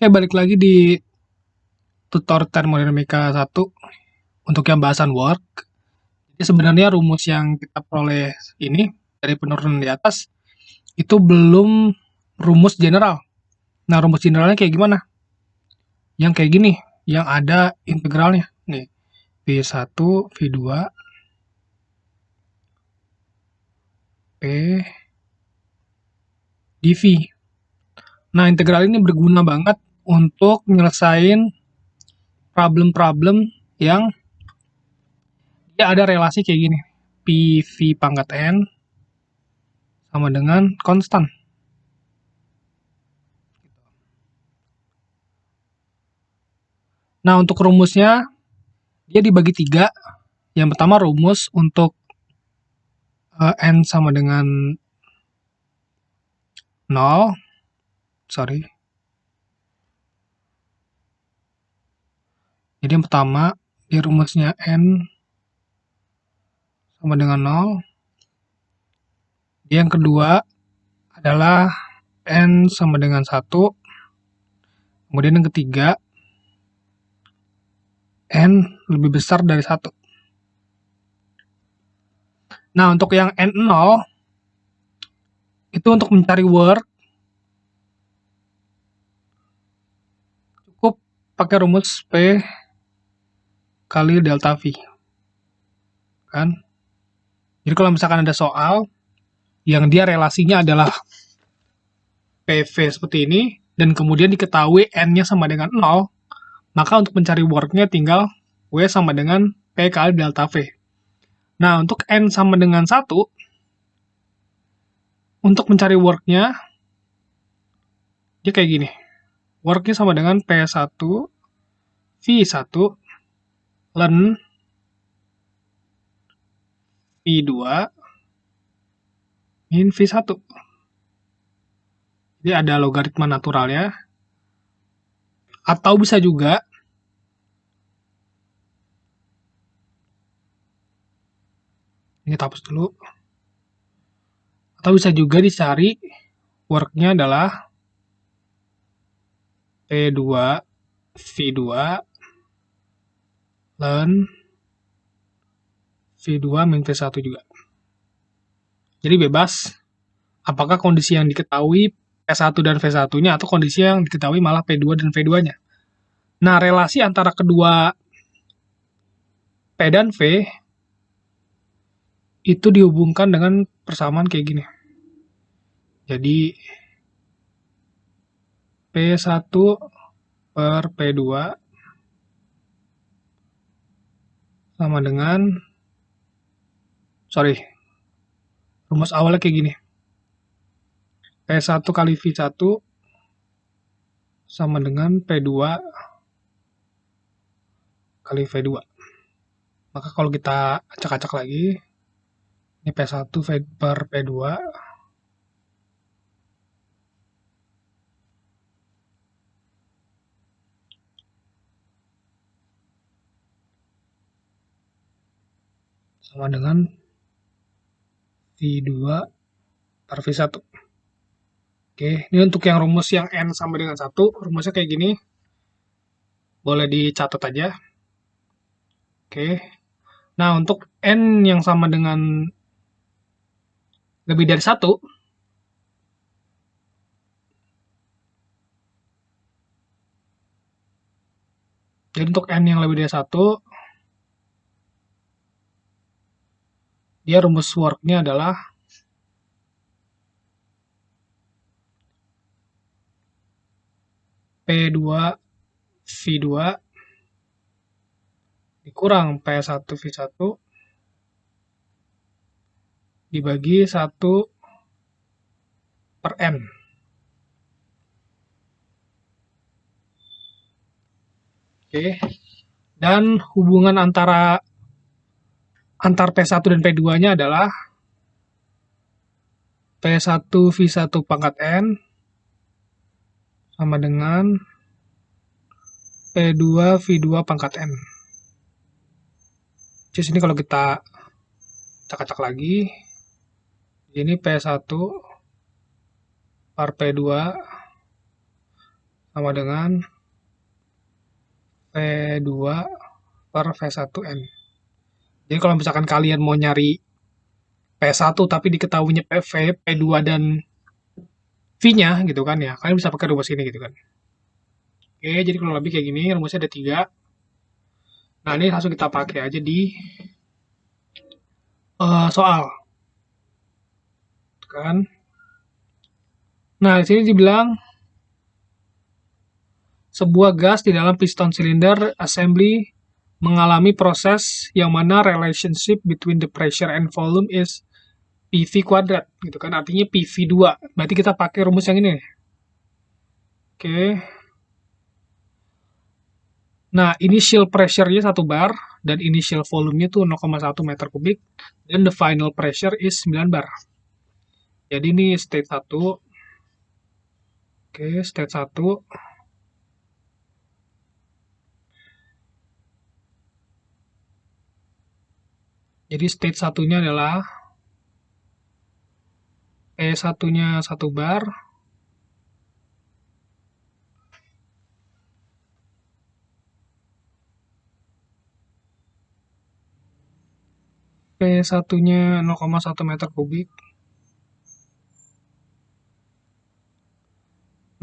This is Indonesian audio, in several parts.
Oke, balik lagi di tutor termodinamika 1 untuk yang bahasan work. Jadi sebenarnya rumus yang kita peroleh ini dari penurunan di atas itu belum rumus general. Nah, rumus generalnya kayak gimana? Yang kayak gini, yang ada integralnya. Nih, V1, V2, P dV. Nah, integral ini berguna banget untuk nyelesain problem-problem yang dia ada relasi kayak gini. PV pangkat N sama dengan konstan. Nah, untuk rumusnya, dia dibagi 3. Yang pertama rumus untuk N sama dengan 0. Sorry. Jadi yang pertama, di rumusnya N sama dengan 0. Yang kedua adalah N sama dengan 1. Kemudian yang ketiga, N lebih besar dari 1. Nah, untuk yang N0, itu untuk mencari work, cukup pakai rumus P kali delta V. Kan? Jadi kalau misalkan ada soal, yang dia relasinya adalah PV seperti ini, dan kemudian diketahui N-nya sama dengan 0, maka untuk mencari work-nya tinggal W sama dengan P kali delta V. Nah, untuk N sama dengan 1, untuk mencari work-nya, dia kayak gini. Work-nya sama dengan P1, V1, ln V2, min V1. Jadi ada logaritma naturalnya. Atau bisa juga, ini kita hapus dulu. Atau bisa juga dicari work-nya adalah P2, V2, ln V2 min V1 juga. Jadi bebas, apakah kondisi yang diketahui P1 dan V1-nya atau kondisi yang diketahui malah P2 dan V2-nya. Nah, relasi antara kedua P dan V itu dihubungkan dengan persamaan kayak gini. Jadi, P1 per P2 sama dengan, rumus awalnya kayak gini. P1 kali V1 sama dengan P2 kali V2. Maka kalau kita acak-acak lagi, ini P1 per P2 sama dengan V2 per V1. Oke, ini untuk yang rumus yang N sama dengan 1, rumusnya kayak gini. Boleh dicatat aja. Oke. Nah, untuk N yang sama dengan lebih dari 1, jadi untuk N yang lebih dari 1, dia rumus work-nya adalah P2 V2 dikurang P1 V1 dibagi 1 per N. Oke. Dan hubungan antar P1 dan P2-nya adalah P1 V1 pangkat N sama dengan P2 V2 pangkat N. Di sini kalau kita acak-acak lagi, ini P1 per P2 sama dengan V2 per V1N. Jadi kalau misalkan kalian mau nyari P1 tapi diketahuinya PV, P2 dan V-nya gitu kan ya, kalian bisa pakai rumus ini gitu kan. Oke, jadi kalau lebih kayak gini, rumusnya ada 3. Nah, ini langsung kita pakai aja di soal, kan. Nah, di sini dibilang sebuah gas di dalam piston silinder assembly mengalami proses yang mana relationship between the pressure and volume is PV kuadrat gitu kan, artinya PV2. Berarti kita pakai rumus yang ini nih. Oke. Nah, initial pressure-nya 1 bar dan initial volume-nya tuh 0,1 meter kubik dan the final pressure is 9 bar. Jadi ini state 1. Oke, state 1. Jadi state satunya adalah P1-nya 1 bar, P1-nya 0,1 meter kubik.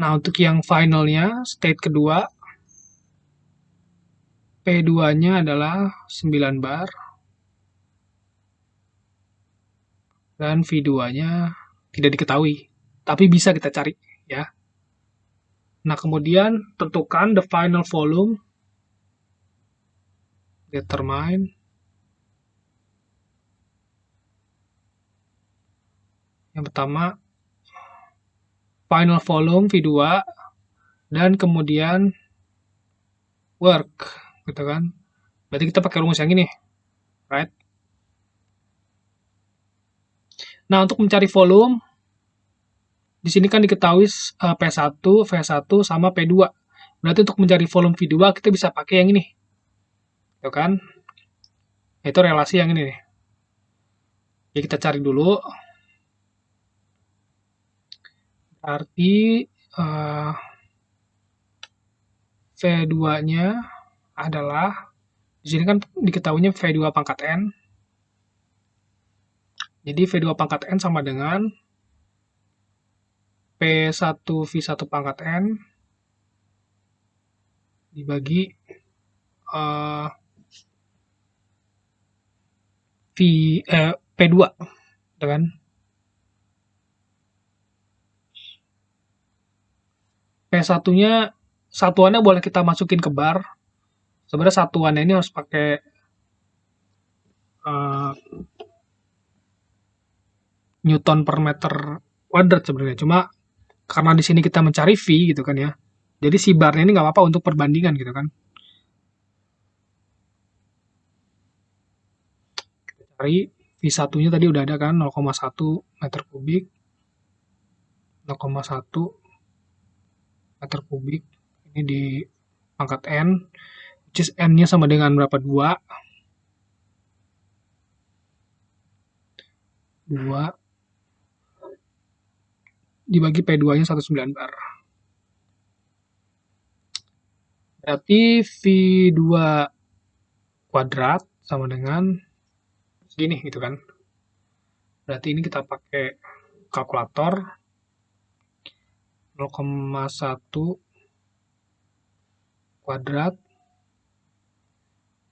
Nah, untuk yang finalnya, state kedua, P2-nya adalah 9 bar, dan V2-nya tidak diketahui, tapi bisa kita cari, ya. Nah, kemudian tentukan the final volume, determine, yang pertama, final volume V2, dan kemudian work, gitu kan. Berarti kita pakai rumus yang ini, right? Nah, untuk mencari volume, di sini kan diketahui P1, V1, sama P2. Berarti untuk mencari volume V2, kita bisa pakai yang ini. Gitu kan? Itu relasi yang ini nih. Jadi kita cari dulu. Berarti V2-nya adalah, di sini kan diketahuinya V2 pangkat N. Jadi V2 pangkat N sama dengan P1V1 pangkat N dibagi P2, gitu kan? P1-nya satuannya boleh kita masukin ke bar. Sebenarnya satuannya ini harus pakai Newton per meter kuadrat sebenarnya. Cuma karena di sini kita mencari V gitu kan ya. Jadi si barnya ini nggak apa-apa untuk perbandingan gitu kan. Kita cari V1-nya tadi udah ada kan 0,1 meter kubik. 0,1 meter kubik. Ini di pangkat N. Which is N-nya sama dengan berapa? 2. 2 dibagi P2-nya 19 bar. Berarti V2 kuadrat sama dengan segini gitu kan. Berarti ini kita pakai kalkulator 0,1 kuadrat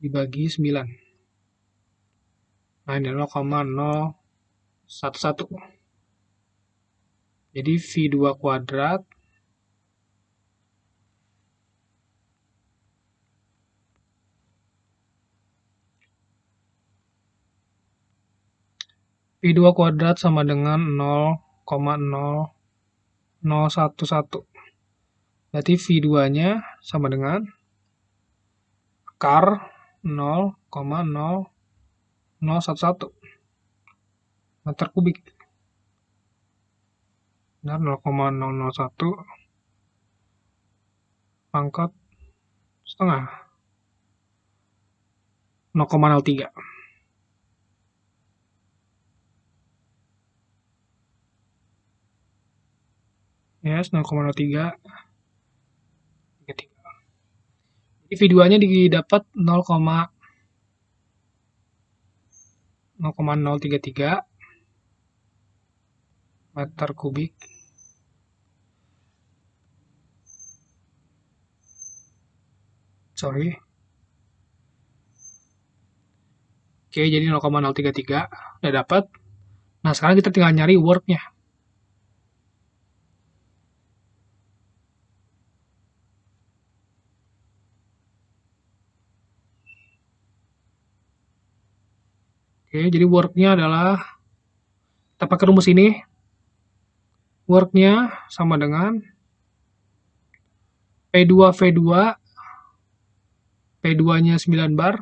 dibagi 9. Nah, ini 0,011. Jadi V2 kuadrat V2 kuadrat sama dengan 0,0011. Berarti V2-nya sama dengan akar 0,0011 meter kubik. Benar, 0,001 pangkat setengah 0,03. Yes, 0,03 V2-nya didapat 0,033 meter kubik. Sorry. Oke, jadi 0,033 udah dapat. Nah, sekarang kita tinggal nyari work-nya. Oke, jadi work-nya adalah kita pakai rumus ini. Work-nya sama dengan P2V2, P2-nya 9 bar.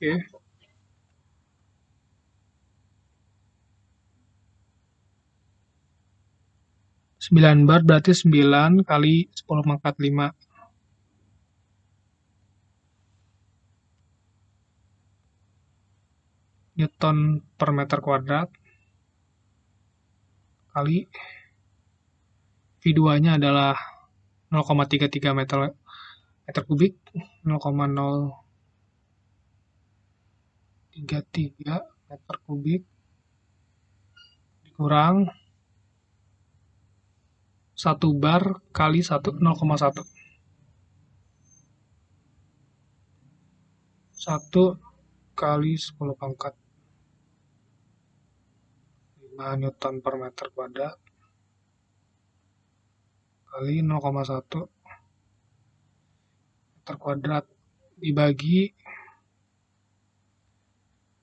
Oke. 9 bar berarti 9 kali 10 pangkat 5. Newton per meter kuadrat kali V2-nya adalah 0,33 meter kubik, 0,033 meter kubik dikurang 1 bar kali 0,1. 1 kali 10 pangkat 5 Newton per meter kuadrat kali 0,1 meter kuadrat dibagi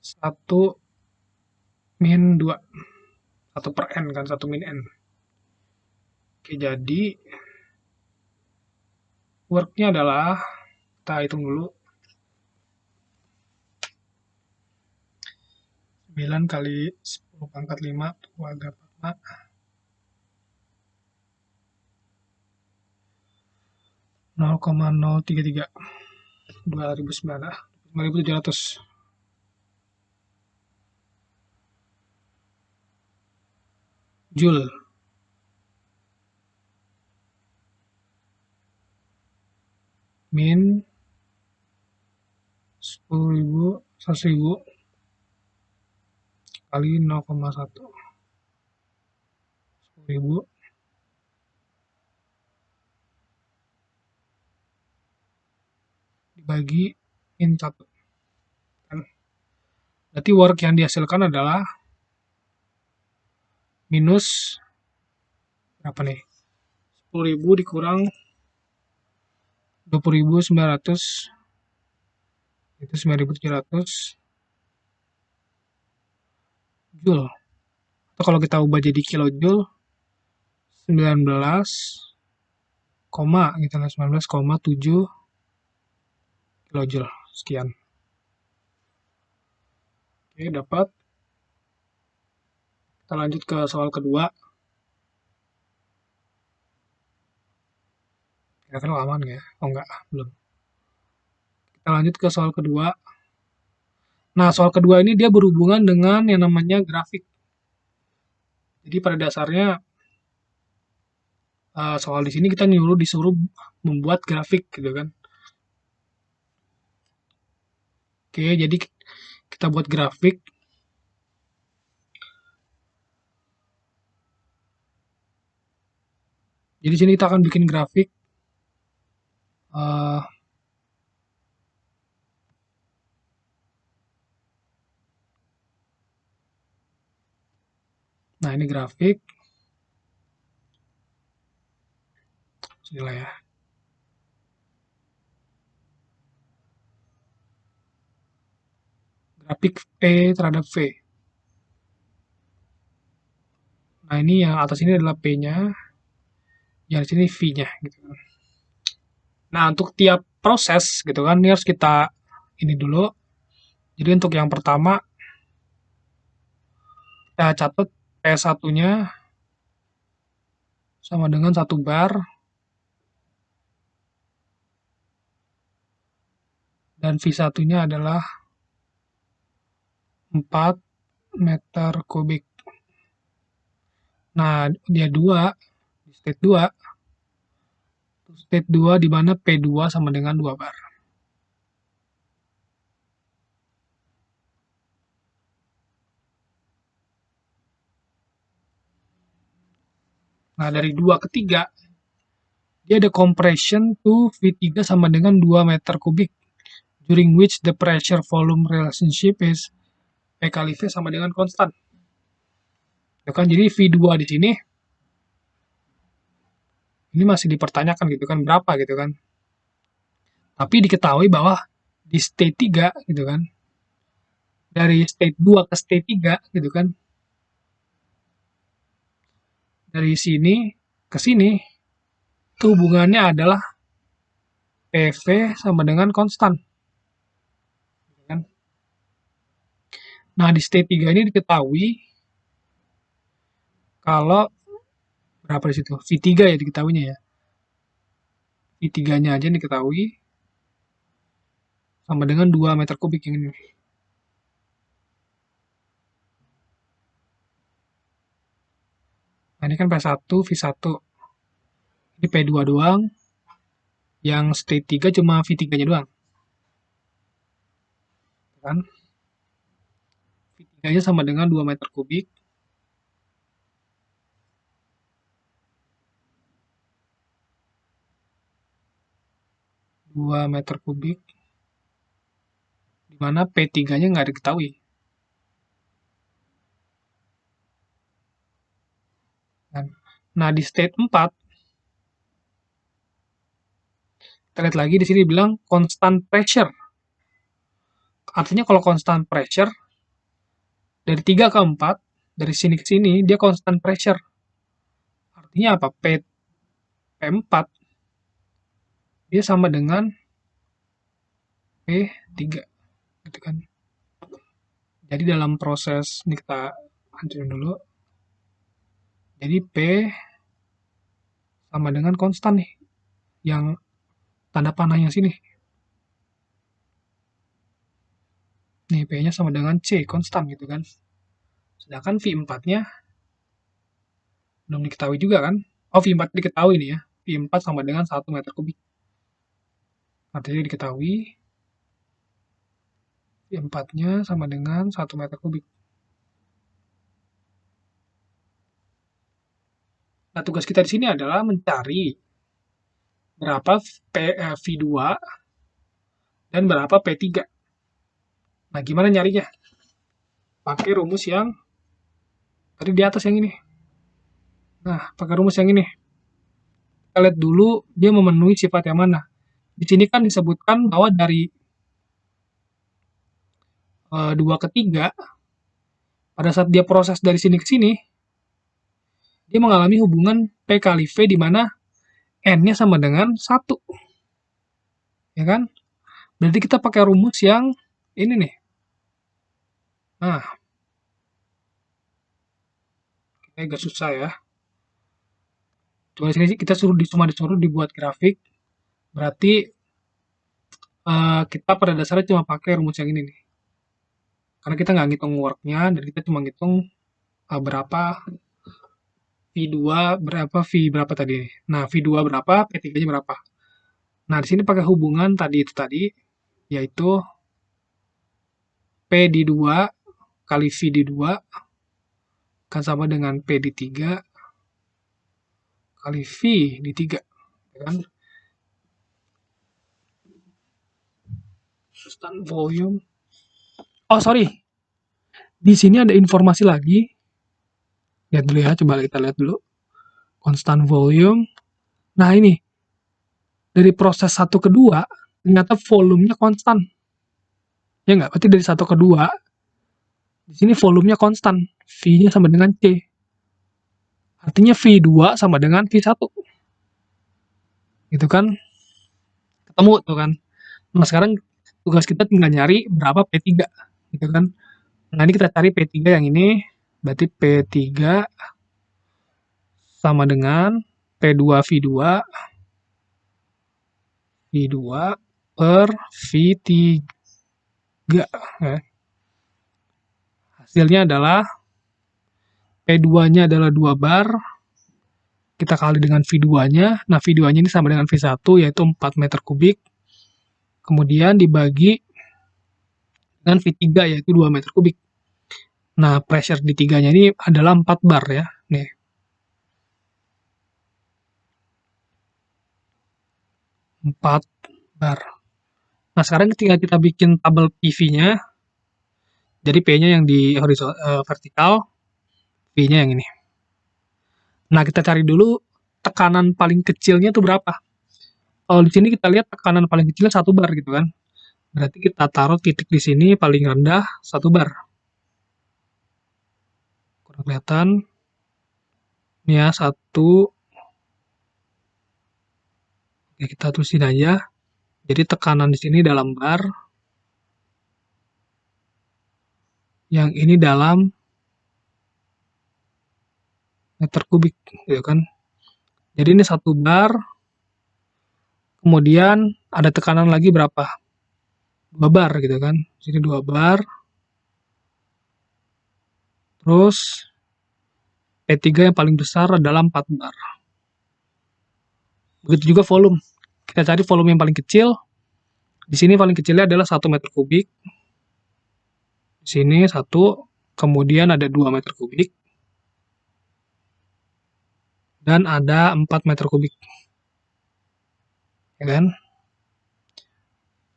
1 min 2. 1 per N kan, 1 min N. Oke, jadi work-nya adalah, kita hitung dulu, 9 kali 10 pangkat 5 kuadrat 0,033 2009 5.700 Joule. Min 10.000 100.000 kali 0,1 10.000 dibagi min 1. Berarti work yang dihasilkan adalah minus berapa nih? 10.000 dikurang 20.900 itu 9.700 Joule. Atau kalau kita ubah jadi kilojoule 19,7 kilojoule. Sekian. Oke, dapat. Kita lanjut ke soal kedua. Kira-kira aman nggak ya? Oh enggak, belum. Kita lanjut ke soal kedua. Nah, soal kedua ini dia berhubungan dengan yang namanya grafik. Jadi pada dasarnya soal di sini kita disuruh membuat grafik gitu kan. Oke, jadi kita buat grafik. Jadi sini kita akan bikin grafik. Nah, ini grafik. Sinilah ya. Grafik P terhadap V. Nah, ini yang atas ini adalah P-nya. Yang sini V-nya gitu kan. Nah, untuk tiap proses gitu kan, ini harus kita ini dulu. Jadi untuk yang pertama kita catat P1-nya sama dengan 1 bar dan V1-nya adalah 4 meter kubik. Nah, dia 2 State 2. State 2 di mana P2 sama dengan 2 bar. Nah, dari 2 ke 3, dia ada compression to V3 sama dengan 2 meter kubik, during which the pressure volume relationship is P kali V sama dengan konstan. Ya kan, jadi V2 di sini ini masih dipertanyakan gitu kan, berapa gitu kan. Tapi diketahui bahwa di state 3 gitu kan, dari state 2 ke state 3 gitu kan, dari sini ke sini, itu hubungannya adalah PV sama dengan konstan. Gitu kan. Nah, di state 3 ini diketahui kalau berapa di situ? V3 ya diketahuinya ya. V3-nya aja diketahui sama dengan 2 meter kubik yang ini. Nah, ini kan P1, V1. Ini P2 doang. Yang state 3 cuma V3-nya doang. Kan? V3-nya sama dengan 2 meter kubik. Meter kubik. Di mana P3-nya nggak diketahui. Nah, di state 4, kita lihat lagi di sini bilang constant pressure. Artinya kalau constant pressure, dari 3 ke 4, dari sini ke sini, dia constant pressure. Artinya apa? P4, dia sama dengan P3. Gitu kan. Jadi dalam proses, ini kita hancurin dulu. Jadi P sama dengan konstan nih. Yang tanda panahnya sini. Nih, P-nya sama dengan C, konstan gitu kan. Sedangkan V4-nya belum diketahui juga kan. Oh, V4 diketahui nih ya. V4 sama dengan 1 meter kubik. Artinya diketahui V4-nya sama dengan 1 meter kubik. Nah, tugas kita di sini adalah mencari berapa V2 dan berapa P3. Nah, gimana nyarinya? Pakai rumus yang tadi di atas yang ini. Nah, pakai rumus yang ini. Kita lihat dulu dia memenuhi sifat yang mana. Di sini kan disebutkan bahwa dari 2 ke 3, pada saat dia proses dari sini ke sini, dia mengalami hubungan P kali V di mana N-nya sama dengan 1. Ya kan? Berarti kita pakai rumus yang ini nih. Nah, agak susah ya. Cuma di sini kita cuma disuruh dibuat grafik. Berarti kita pada dasarnya cuma pakai rumus yang ini nih. Karena kita nggak ngitung worknya, dan kita cuma ngitung berapa V2 berapa, V berapa tadi. Nah, V2 berapa, P3-nya berapa. Nah, di sini pakai hubungan tadi itu tadi, yaitu P di 2 kali V di 2 kan sama dengan P di 3 kali V di 3. Kan? Constant volume. Oh, sorry. Di sini ada informasi lagi. Lihat dulu ya, coba kita lihat dulu. Constant volume. Nah, ini. Dari proses 1 ke 2, ternyata volumenya konstan. Ya nggak? Berarti dari 1 ke 2, di sini volumenya konstan. V-nya sama dengan C. Artinya V2 sama dengan V1. Gitu kan? Ketemu tuh kan. Nah, sekarang tugas kita tinggal nyari berapa P3. Gitu kan? Nah, ini kita cari P3 yang ini. Berarti P3 sama dengan P2 V2 per V3. Ya. Hasilnya adalah P2-nya adalah 2 bar. kita kali dengan V2-nya. Nah, V2-nya ini sama dengan V1, yaitu 4 meter kubik. Kemudian dibagi dengan V3, yaitu 2 meter kubik. Nah, pressure di 3-nya ini adalah 4 bar ya. Nih. Empat bar. Nah, sekarang tinggal kita bikin tabel PV-nya. Jadi P-nya yang di vertikal, V-nya yang ini. Nah, kita cari dulu tekanan paling kecilnya itu berapa. Kalau di sini kita lihat tekanan paling kecilnya 1 bar gitu kan. Berarti kita taruh titik di sini paling rendah 1 bar. Kurang kelihatan. Ini ya, 1. Oke, kita tulisin aja. Jadi tekanan di sini dalam bar. Yang ini dalam meter kubik, gitu kan. Jadi ini 1 bar. Kemudian ada tekanan lagi berapa? 2 bar gitu kan. Sini 2 bar. Terus P3 yang paling besar adalah 4 bar. Begitu juga volume. Kita cari volume yang paling kecil. Di sini paling kecilnya adalah 1 meter kubik. Di sini 1, kemudian ada 2 meter kubik. Dan ada 4 meter kubik. Ya kan?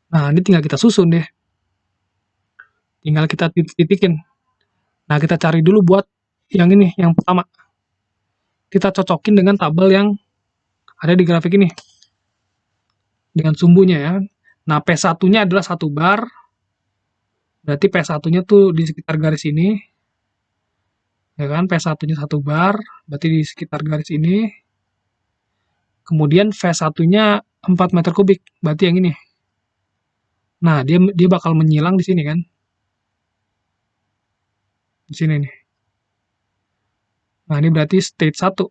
Nah, ini tinggal kita susun deh. Tinggal kita titik-titikin. Nah, kita cari dulu buat yang ini, yang pertama. Kita cocokin dengan tabel yang ada di grafik ini. Dengan sumbunya ya. Nah, P1-nya adalah 1 bar. Berarti P1-nya tuh di sekitar garis ini. Ya kan, P1-nya 1 bar. Berarti di sekitar garis ini. Kemudian V1-nya 4 meter kubik. Berarti yang ini. Nah, dia bakal menyilang di sini kan. Di sini nih. Nah, ini berarti state 1.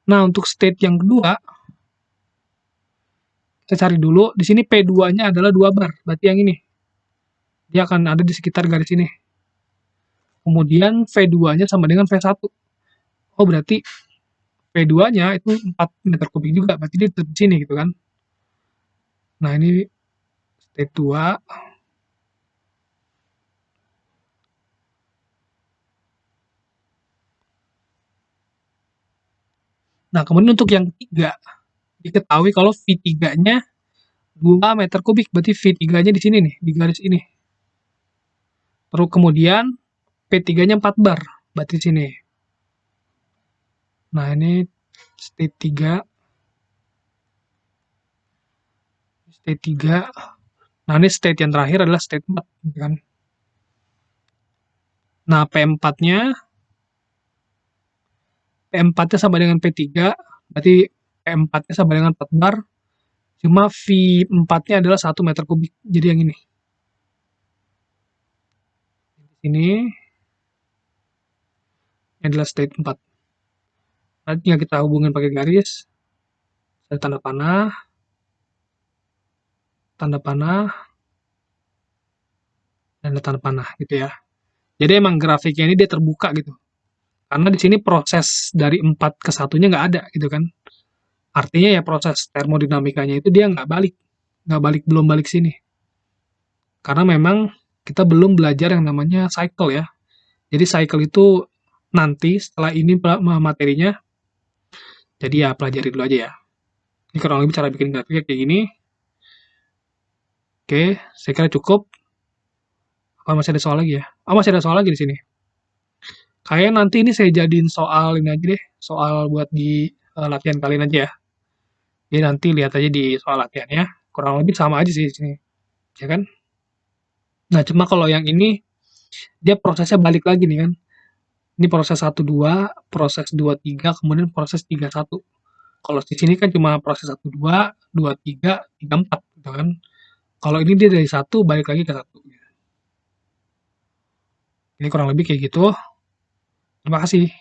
Nah, untuk state yang kedua, kita cari dulu. Di sini P2-nya adalah 2 bar. Berarti yang ini. Dia akan ada di sekitar garis ini. Kemudian V2-nya sama dengan V1. Oh, berarti P2-nya itu 4 meter kubik juga. Berarti dia tetap di sini gitu kan. Nah, ini state 2. Nah, kemudian untuk yang ketiga, diketahui kalau V3-nya 2 meter kubik, berarti V3-nya di sini nih, di garis ini. Terus kemudian P3-nya 4 bar, berarti di sini. Nah, ini state 3. State 3. Nah, ini state yang terakhir adalah state 4, gitu kan. Nah, P4-nya sama dengan P3, berarti P4-nya sama dengan 4 bar, cuma V4-nya adalah 1 meter kubik, jadi yang ini. Ini adalah state 4. Nanti tinggal kita hubungin pakai garis, ada tanda panah, dan ada tanda panah gitu ya. Jadi emang grafiknya ini dia terbuka gitu. Karena di sini proses dari 4 ke 1-nya nggak ada gitu kan. Artinya ya proses termodinamikanya itu dia nggak balik. Belum balik sini. Karena memang kita belum belajar yang namanya cycle ya. Jadi cycle itu nanti setelah ini materinya. Jadi ya pelajari dulu aja ya. Ini kurang lebih cara bikin grafiknya kayak gini. Oke, saya kira cukup. Apa masih ada soal lagi ya? Oh, masih ada soal lagi di sini. Kayak nanti ini saya jadiin soal ini aja deh, soal buat di latihan kalian aja ya. Jadi nanti lihat aja di soal latihannya, kurang lebih sama aja sih di sini, ya kan? Nah, cuma kalau yang ini dia prosesnya balik lagi nih kan. Ini proses 1-2, proses 2-3, kemudian proses 3-1. Kalau di sini kan cuma proses 1-2, 2-3, 3-4 gitu kan. Kalau ini dia dari 1 balik lagi ke 1. Ini kurang lebih kayak gitu. Terima kasih.